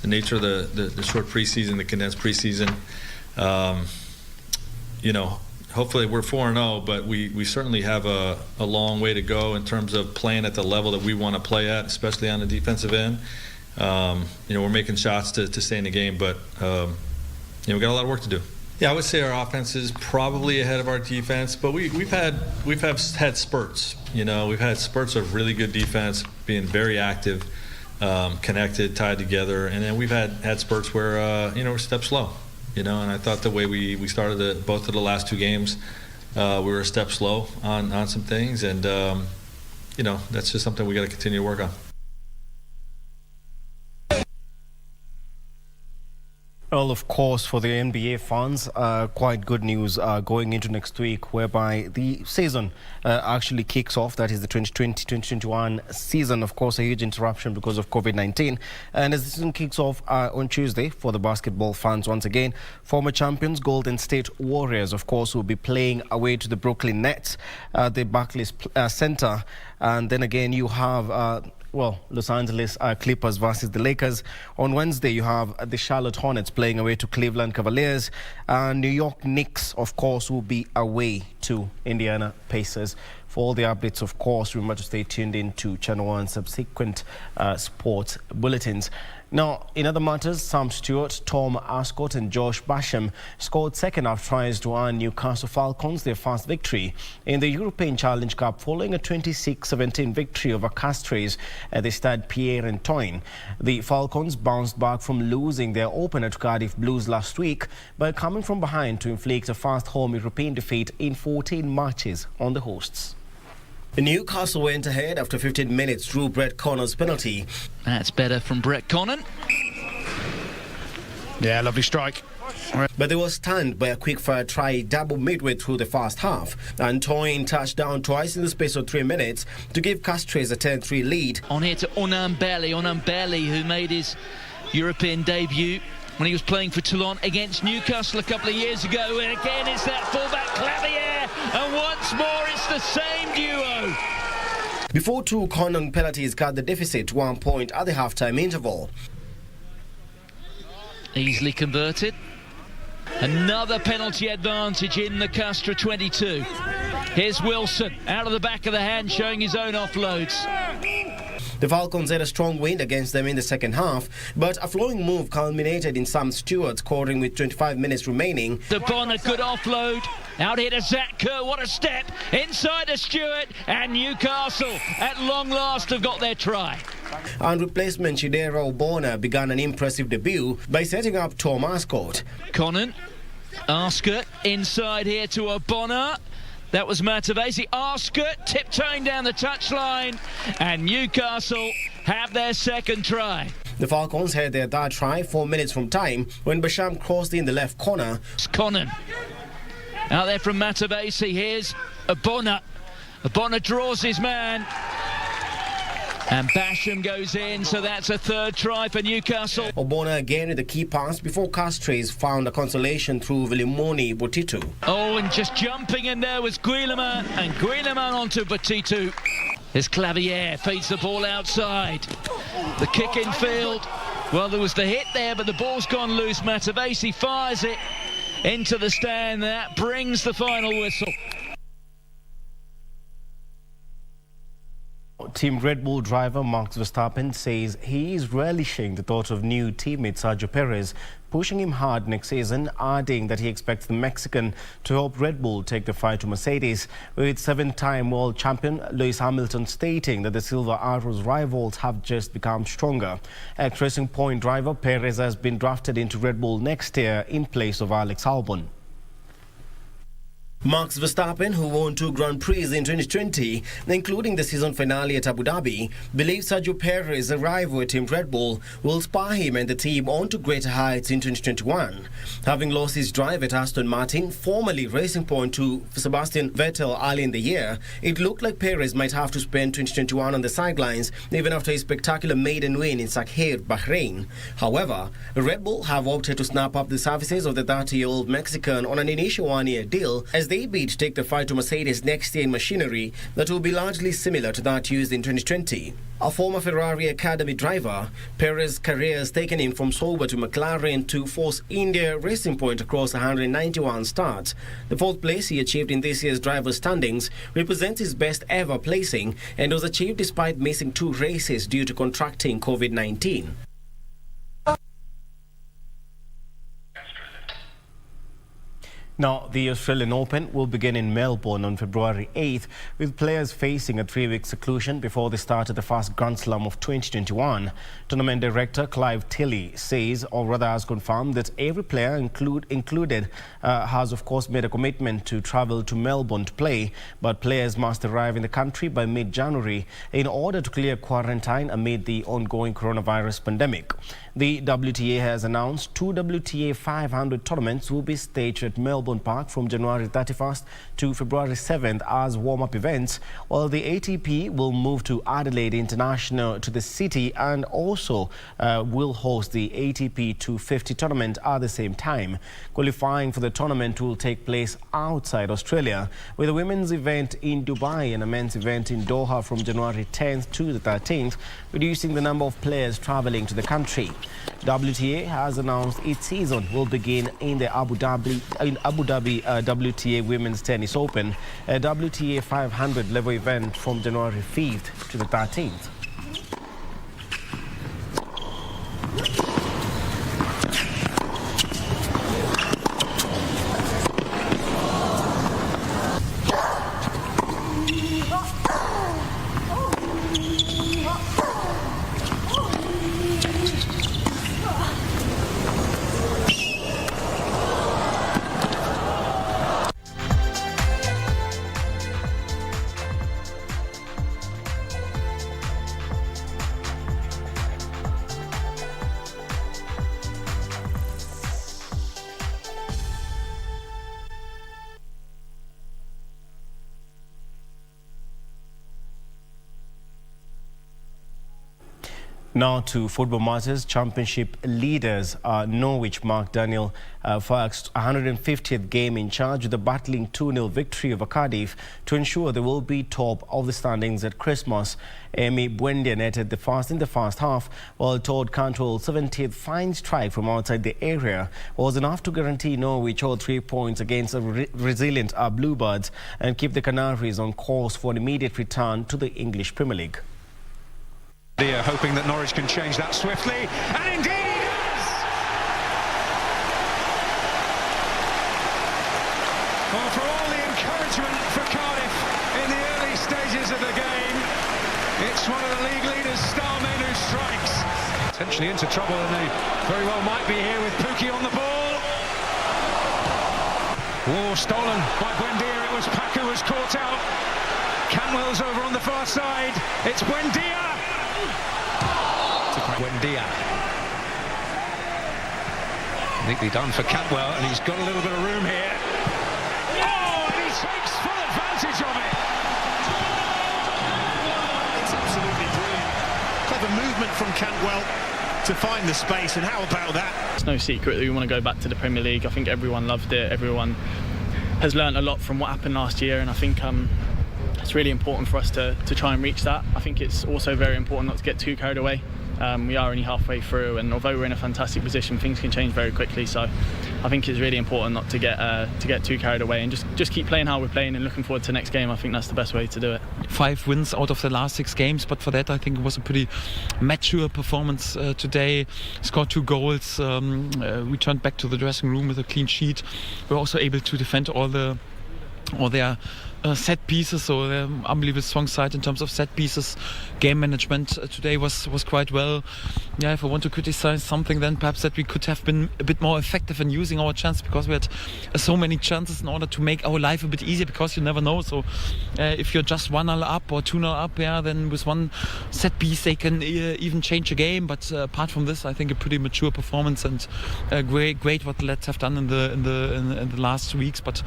nature of the short preseason, the condensed preseason. Hopefully we're 4-0, but we certainly have a long way to go in terms of playing at the level that we want to play at, especially on the defensive end. We're making shots to stay in the game, but we got a lot of work to do. Yeah, I would say our offense is probably ahead of our defense, but we've had spurts. We've had spurts of really good defense, being very active, connected, tied together, and then we've had spurts where we're step slow. And I thought the way we started both of the last 2 games, we were a step slow on some things, and that's just something we got to continue to work on. Well, of course, for the NBA fans, quite good news going into next week, whereby the season actually kicks off. That is the 2020-2021 season. Of course, a huge interruption because of COVID-19. And as the season kicks off on Tuesday, for the basketball fans, once again, former champions Golden State Warriors, of course, will be playing away to the Brooklyn Nets at the Barclays Center. And then again, you have Los Angeles Clippers versus the Lakers. On Wednesday, you have the Charlotte Hornets playing away to Cleveland Cavaliers. And New York Knicks, of course, will be away to Indiana Pacers. For all the updates, of course, remember to stay tuned in to Channel 1 subsequent sports bulletins. Now, in other matters, Sam Stewart, Tom Ascott and Josh Basham scored second-half tries to earn Newcastle Falcons their first victory in the European Challenge Cup following a 26-17 victory over Castres at the Stade Pierre-Antoine. The Falcons bounced back from losing their opener to Cardiff Blues last week by coming from behind to inflict a first home European defeat in 14 matches on the hosts. Newcastle went ahead after 15 minutes through Brett Connor's penalty. That's better from Brett Connor. Yeah, lovely strike. But they were stunned by a quick-fire try double midway through the first half. Antoine touched down twice in the space of 3 minutes to give Castres a 10-3 lead. On here to Onan Belli, who made his European debut when he was playing for Toulon against Newcastle a couple of years ago. And again, it's that fullback Clavier, and once more it's the same duo. Before 2 corner penalties cut the deficit to 1 point at the half-time interval. Easily converted. Another penalty advantage in the Castres 22. Here's Wilson, out of the back of the hand, showing his own offloads. The Falcons had a strong win against them in the second half, but a flowing move culminated in Sam Stewart scoring with 25 minutes remaining. The Bonner, good offload. Out here to Zach Kerr, what a step. Inside to Stewart, and Newcastle at long last have got their try. And replacement Chidera Obona began an impressive debut by setting up Tom Ascott. Conant, Ascott inside here to Obona. That was Matavesi. Ascott tiptoeing down the touchline, and Newcastle have their second try. The Falcons had their third try 4 minutes from time when Basham crossed in the left corner. Conan. Out there from Matavesi, here's Abona. Abona draws his man. And Basham goes in, so that's a third try for Newcastle. Obona again with the key pass before Castres found a consolation through Vilimoni Botitu. Oh, and just jumping in there was Guillemin, and Guillemin onto Botitu. As Clavier feeds the ball outside. The kick in field. Well, there was the hit there, but the ball's gone loose. Matavesi fires it into the stand. That brings the final whistle. Team Red Bull driver Max Verstappen says he is relishing the thought of new teammate Sergio Perez pushing him hard next season, adding that he expects the Mexican to help Red Bull take the fight to Mercedes, with seven-time world champion Lewis Hamilton stating that the Silver Arrows rivals have just become stronger. Ex-Racing Point driver Perez has been drafted into Red Bull next year in place of Alex Albon. Max Verstappen, who won 2 Grand Prix in 2020, including the season finale at Abu Dhabi, believes Sergio Perez's arrival at Team Red Bull will spur him and the team on to greater heights in 2021. Having lost his drive at Aston Martin, formerly Racing Point, to Sebastian Vettel early in the year, it looked like Perez might have to spend 2021 on the sidelines, even after his spectacular maiden win in Sakhir, Bahrain. However, Red Bull have opted to snap up the services of the 30-year-old Mexican on an initial one-year deal as they bid to take the fight to Mercedes next year in machinery that will be largely similar to that used in 2020. A former Ferrari Academy driver, Perez's career has taken him from Sauber to McLaren to Force India Racing Point across 191 starts. The 4th place he achieved in this year's driver's standings represents his best ever placing and was achieved despite missing 2 races due to contracting COVID-19. Now, the Australian Open will begin in Melbourne on February 8th, with players facing a 3-week seclusion before the start of the first Grand Slam of 2021. Tournament director Clive Tilley says, or rather has confirmed, that every player included has of course made a commitment to travel to Melbourne to play, but players must arrive in the country by mid-January in order to clear quarantine amid the ongoing coronavirus pandemic. The WTA has announced 2 WTA 500 tournaments will be staged at Melbourne Park from January 31st to February 7th as warm-up events, while the ATP will move to Adelaide International to the city and also will host the ATP 250 tournament at the same time. Qualifying for the tournament will take place outside Australia, with a women's event in Dubai and a men's event in Doha from January 10th to the 13th, reducing the number of players travelling to the country. WTA has announced its season will begin in the Abu Dhabi WTA Women's Tennis Open, a WTA 500 level event from January 5th to the 13th. Now to football matters. Championship leaders Norwich marked Daniel Farke's 150th game in charge with a battling 2-0 victory over Cardiff to ensure they will be top of the standings at Christmas. Amy Buendia netted the first in the first half, while Todd Cantwell's 70th fine strike from outside the area was enough to guarantee Norwich all 3 points against a resilient Bluebirds and keep the Canaries on course for an immediate return to the English Premier League. Hoping that Norwich can change that swiftly, and indeed he does! Well, for all the encouragement for Cardiff in the early stages of the game, it's one of the league leaders, Starman, who strikes. Potentially into trouble, and they very well might be here with Pukki on the ball. Oh, stolen by Buendia. It was Paku who was caught out. Cantwell's over on the far side. It's Buendia. Buendia. Neatly done for Cantwell, and he's got a little bit of room here. takes full advantage of it. It's absolutely brilliant. Clever movement from Cantwell to find the space, and how about that? It's no secret that we want to go back to the Premier League. I think everyone loved it. Everyone has learned a lot from what happened last year, and I think it's really important for us to try and reach that. I think it's also very important not to get too carried away. We are only halfway through, and although we're in a fantastic position, things can change very quickly. So I think it's really important not to get too carried away and just keep playing how we're playing and looking forward to the next game. I think that's the best way to do it. 5 wins out of the last 6 games, but for that I think it was a pretty mature performance today. Scored 2 goals. We turned back to the dressing room with a clean sheet. We're also able to defend all their set pieces, so they're unbelievable strong side in terms of set pieces. Game management today was quite well. Yeah, if I want to criticize something, then perhaps that we could have been a bit more effective in using our chance, because we had so many chances in order to make our life a bit easier, because you never know. So if you're just 1-0 up or 2-0 up, yeah, then with one set piece they can even change a game. But apart from this, I think a pretty mature performance, and great what the lads have done in the last weeks. But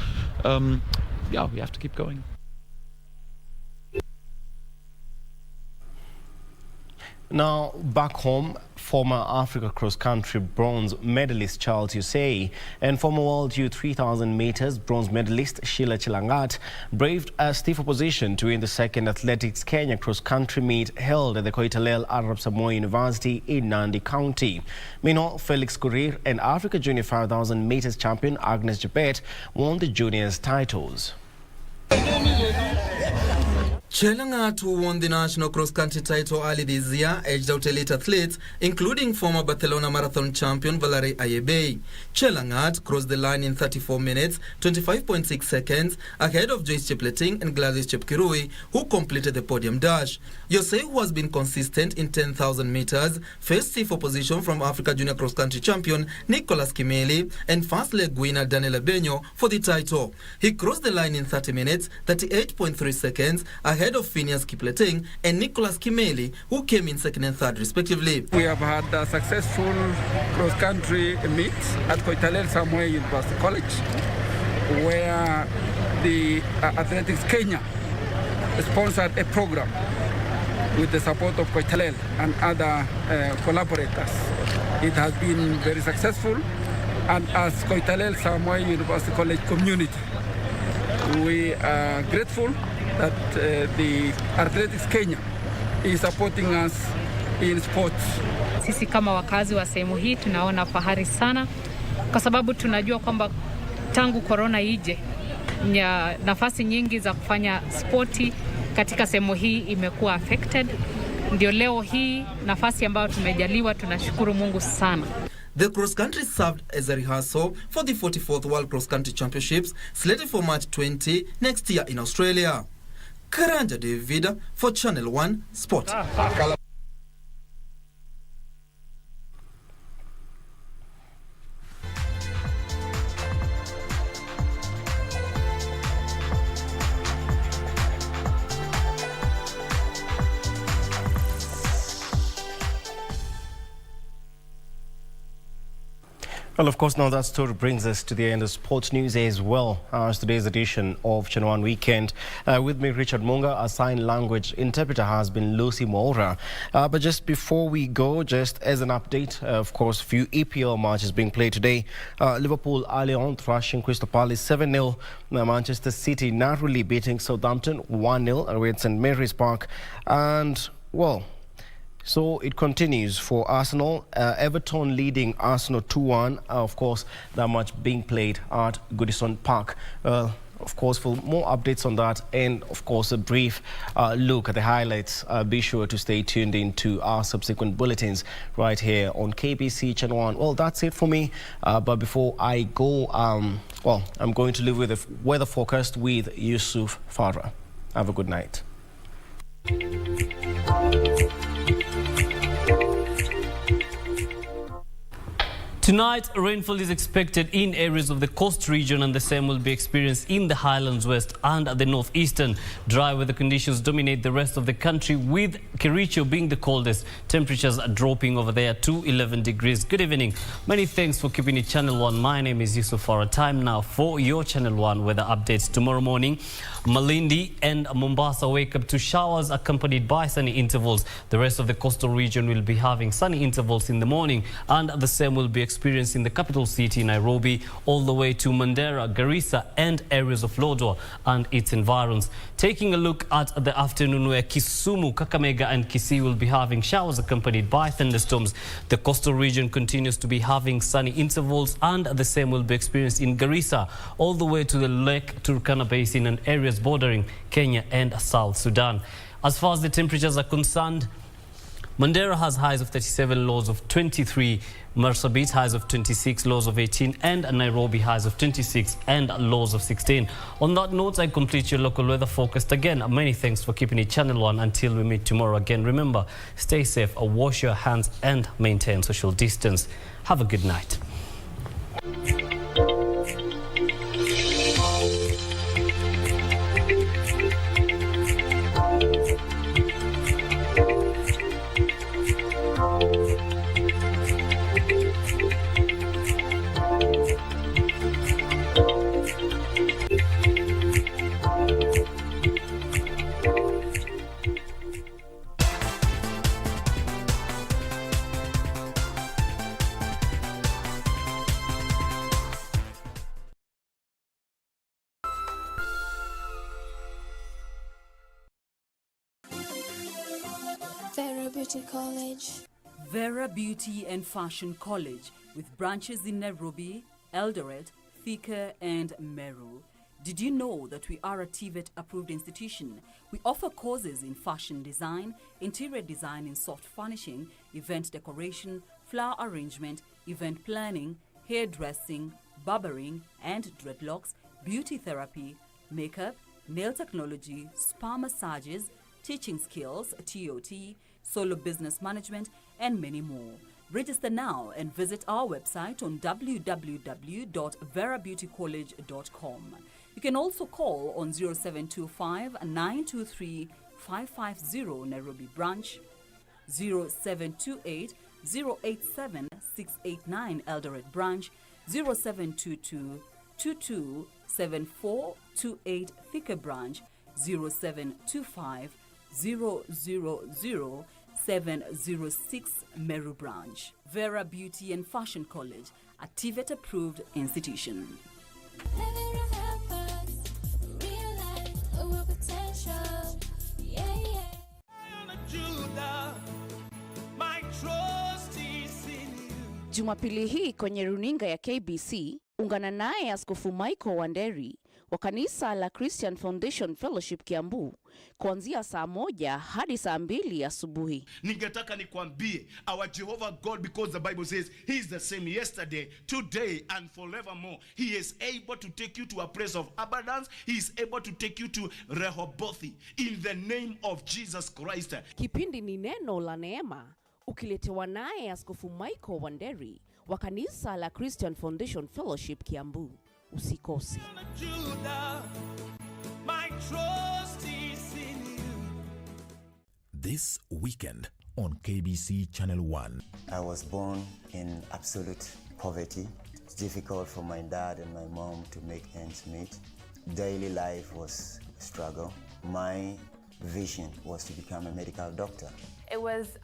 yeah, we have to keep going. Now, back home, former Africa cross-country bronze medalist Charles Yusei and former World U3000 meters bronze medalist Sheila Chelangat braved a stiff opposition to win the second Athletics Kenya cross-country meet held at the Koitalel Arab Samoa University in Nandi County. Meanwhile, Felix Korir and Africa Junior 5000 meters champion Agnes Jebet won the juniors titles. Chelangat, who won the national cross-country title early this year, edged out elite athletes, including former Barcelona marathon champion Valerie Ayebe. Chelangat crossed the line in 34 minutes, 25.6 seconds, ahead of Joyce Chepleting and Gladys Chepkirui, who completed the podium dash. Yosei, who has been consistent in 10,000 meters, faced stiff opposition from Africa Junior cross-country champion Nicholas Kimeli and first-leg winner Daniel Abenyo for the title. He crossed the line in 30 minutes, 38.3 seconds, ahead of Phineas Kipleting and Nicholas Kimeli, who came in second and third respectively. We have had a successful cross-country meet at Koitalel Samoa University College, where the Athletics Kenya sponsored a program with the support of Koitalel and other collaborators. It has been very successful, and as Koitalel Samoa University College community, we are grateful that the Athletics Kenya is supporting us in sports. Sisi kama wakazi wa sehemu hii tunaona fahari sana, kwa sababu tunajua kwamba tangu corona ije nafasi nyingi za kufanya sporti katika sehemu hii imekuwa affected. Ndio leo hii nafasi ambayo tumejaliwa, tunashukuru Mungu sana. The cross-country served as a rehearsal for the 44th World Cross-Country Championships slated for March 20 next year in Australia. Karanja David for Channel 1 Sport. Well, of course, now that story brings us to the end of sports news as well as today's edition of Channel 1 Weekend. With me, Richard Munga. Our sign language interpreter has been Lucy Moura. But just before we go, just as an update, of course, few EPL matches being played today. Liverpool early on thrashing Crystal Palace 7-0. Manchester City narrowly beating Southampton 1-0 at St Mary's Park. And, well, so it continues for Arsenal. Everton leading Arsenal 2-1. Of course, that match being played at Goodison Park. Of course, for more updates on that and, of course, a brief look at the highlights, be sure to stay tuned into our subsequent bulletins right here on KBC Channel 1. Well, that's it for me. But before I go, well, I'm going to leave with the weather forecast with Yusuf Farah. Have a good night. Tonight, rainfall is expected in areas of the coast region, and the same will be experienced in the Highlands West and the northeastern. Dry weather conditions dominate the rest of the country, with Kericho being the coldest. Temperatures are dropping over there to 11 degrees. Good evening. Many thanks for keeping it Channel 1. My name is Yusuf Farah. Time now for your Channel 1 weather updates. Tomorrow morning, Malindi and Mombasa wake up to showers accompanied by sunny intervals. The rest of the coastal region will be having sunny intervals in the morning, and the same will be experienced in the capital city, Nairobi, all the way to Mandera, Garissa and areas of Lodwar and its environs. Taking a look at the afternoon, where Kisumu, Kakamega and Kisii will be having showers accompanied by thunderstorms. The coastal region continues to be having sunny intervals, and the same will be experienced in Garissa, all the way to the Lake Turkana Basin and areas bordering Kenya and South Sudan. As far as the temperatures are concerned, Mandera has highs of 37, lows of 23, Marsabit highs of 26, lows of 18, and Nairobi highs of 26 and lows of 16. On that note, I complete your local weather forecast. Again, many thanks for keeping it Channel 1 until we meet tomorrow again. Remember, stay safe, wash your hands and maintain social distance. Have a good night. Vera Beauty College. Vera Beauty and Fashion College, with branches in Nairobi, Eldoret, Thika and Meru. Did you know that we are a TVET approved institution? We offer courses in fashion design, interior design in soft furnishing, event decoration, flower arrangement, event planning, hairdressing, barbering and dreadlocks, beauty therapy, makeup, nail technology, spa massages, teaching skills, TOT, solo business management, and many more. Register now and visit our website on www.verabeautycollege.com. You can also call on 0725 923 550 Nairobi branch, 0728 087 689 Eldoret branch, 0722 22 7428 Thika branch, 0725 000 706 Meru branch. Vera Beauty and Fashion College, a TVET approved institution. Jumapili hii kwenye runinga ya KBC, ungana naye Askofu Michael Wanderi wa kanisa la Christian Foundation Fellowship Kiambu kuanzia saa 1 hadi saa 2 asubuhi. Ningetaka nikwambie, our Jehovah God, because the Bible says he is the same yesterday, today and forevermore. He is able to take you to a place of abundance. He is able to take you to Rehoboth in the name of Jesus Christ. Kipindi ni neno la neema, ukiletewa naye Askofu Michael Wanderi wa kanisa la Christian Foundation Fellowship Kiambu. Usikose. This weekend on KBC Channel 1. I was born in absolute poverty. It's difficult for my dad and my mom to make ends meet. Daily life was a struggle. My vision was to become a medical doctor. It was,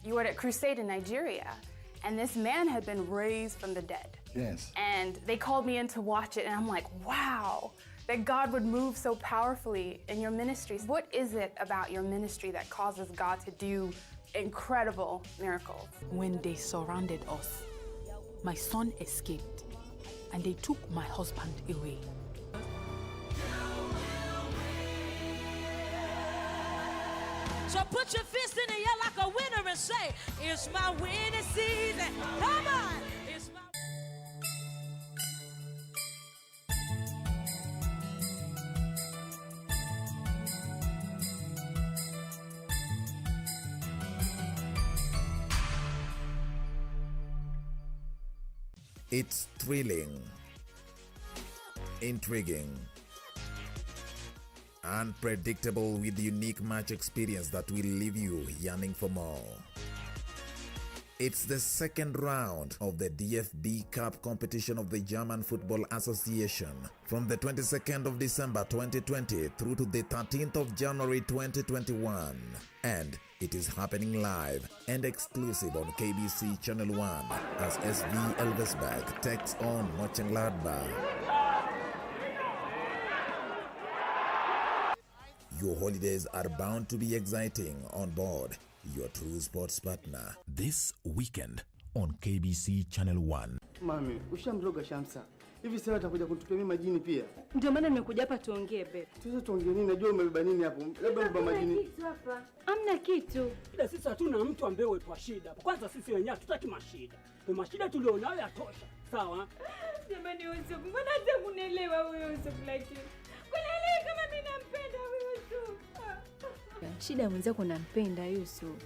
you were at a crusade in Nigeria, and this man had been raised from the dead. Yes. And they called me in to watch it, and I'm like, wow, that God would move so powerfully in your ministries. What is it about your ministry that causes God to do incredible miracles? When they surrounded us, my son escaped, and they took my husband away. So put your fist in the air like a winner and say, it's my winning season. Come on. It's my It's thrilling, intriguing, unpredictable with the unique match experience that will leave you yearning for more. It's the second round of the DFB Cup competition of the German Football Association from the 22nd of December 2020 through to the 13th of January 2021. And it is happening live and exclusive on KBC Channel 1 as SV Elversberg takes on Mönchengladbach. Your holidays are bound to be exciting on board your true sports partner this weekend on KBC Channel 1. Mami, ushamroga Shamsa. Hivi sasa utakuja kutupia majini pia? Ndio maana nimekuja hapa tuongee babe. Sasa tuongee nini? Najua umebeba nini hapo? Labda umebeba majini. Kitu hapa. Hamna kitu. Ila sisi hatuna mtu ambaye wetu shida. Kwanza sisi wenyewe hatutaki mashida. Kwa mashida tulionayo yatosha. Sawa? Jamani Yusuf, mbona hata kunielewa huyo Yusuf lakini? Kunielewa kama mimi nampenda huyo Yusuf. Shida mwenzako nampenda Yusuf.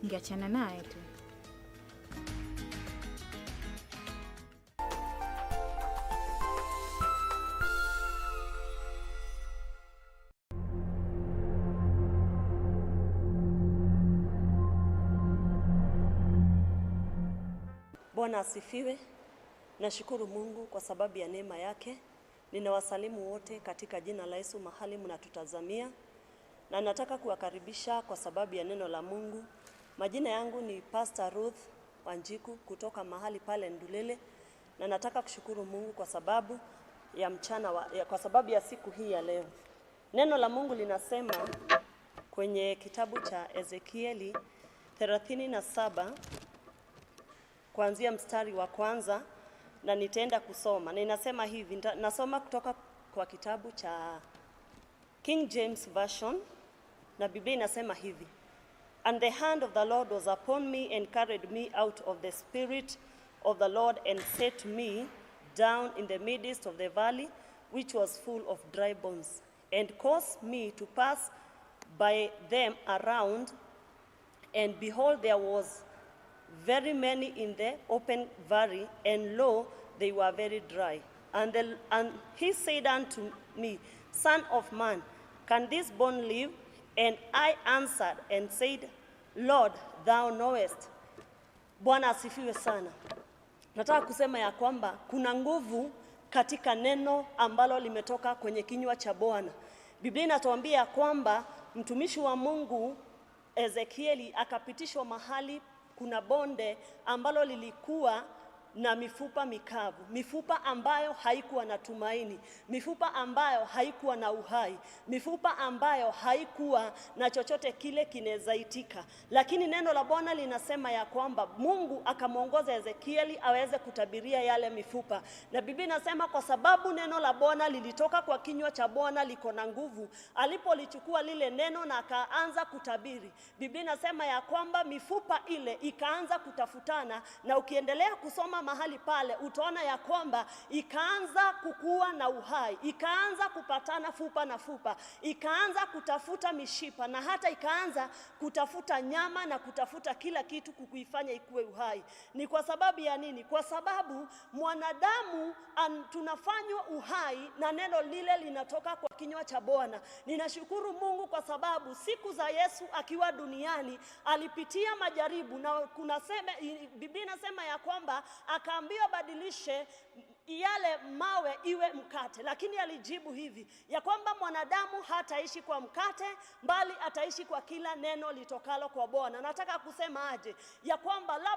Ningeachana naye tu. Bwana asifiwe. Nashukuru Mungu kwa sababu ya neema yake. Ninawasalimu wote katika jina la Yesu mahali mnatutazamia. Na nataka kuwakaribisha kwa sababu ya neno la Mungu. Majina yangu ni Pastor Ruth Wanjiku kutoka mahali pale Ndulele. Na nataka kushukuru Mungu kwa sababu ya kwa sababu ya siku hii ya leo. Neno la Mungu linasema kwenye kitabu cha Ezekieli 37 kuanzia mstari wa kwanza, na nitaenda kusoma. Na inasema hivi, nasoma kutoka kwa kitabu cha King James Version, na Biblia inasema hivi: And the hand of the Lord was upon me and carried me out of the spirit of the Lord and set me down in the midst of the valley which was full of dry bones, and caused me to pass by them around, and behold, there was very many in the open valley, and lo, they were very dry. And he said unto me, Son of man, can this bone live? And I answered and said, Lord, thou knowest. Bwana asifiwe sana. Nataka kusema ya kwamba kuna nguvu katika neno ambalo limetoka kwenye kinywa cha Bwana. Biblia inatuambia kwamba mtumishi wa Mungu Ezekieli akapitishwa mahali kuna bonde ambalo lilikuwa na mifupa mikavu, mifupa ambayo haikuwa na tumaini, mifupa ambayo haikuwa na uhai, mifupa ambayo haikuwa na chochote kile kinezaitika. Lakini neno la Bwana linasema ya kwamba Mungu akamwongoza Ezekieli aweze kutabiria yale mifupa. Na Biblia inasema kwa sababu neno la Bwana lilitoka kwa kinywa cha Bwana liko na nguvu, alipolichukua lile neno na akaanza kutabiri, Biblia inasema ya kwamba mifupa ile ikaanza kutafutana, na ukiendelea kusoma mahali pale utaona ya kwamba ikaanza kukua na uhai, ikaanza kupatana fupa na fupa, ikaanza kutafuta mishipa, na hata ikaanza kutafuta nyama na kutafuta kila kitu kukuifanya ikuwe uhai. Ni kwa sababu ya nini? Kwa sababu mwanadamu tunafanywa uhai na neno lile linatoka kwa kinywa cha Bwana. Ninashukuru Mungu kwa sababu siku za Yesu akiwa duniani alipitia majaribu, na Biblia inasema ya kwamba akaambiwa badilishe yale mawe iwe mkate, lakini alijibu hivi ya kwamba mwanadamu hataishi kwa mkate bali ataishi kwa kila neno litokalo kwa Bwana. Nataka kusema aje ya kwamba labda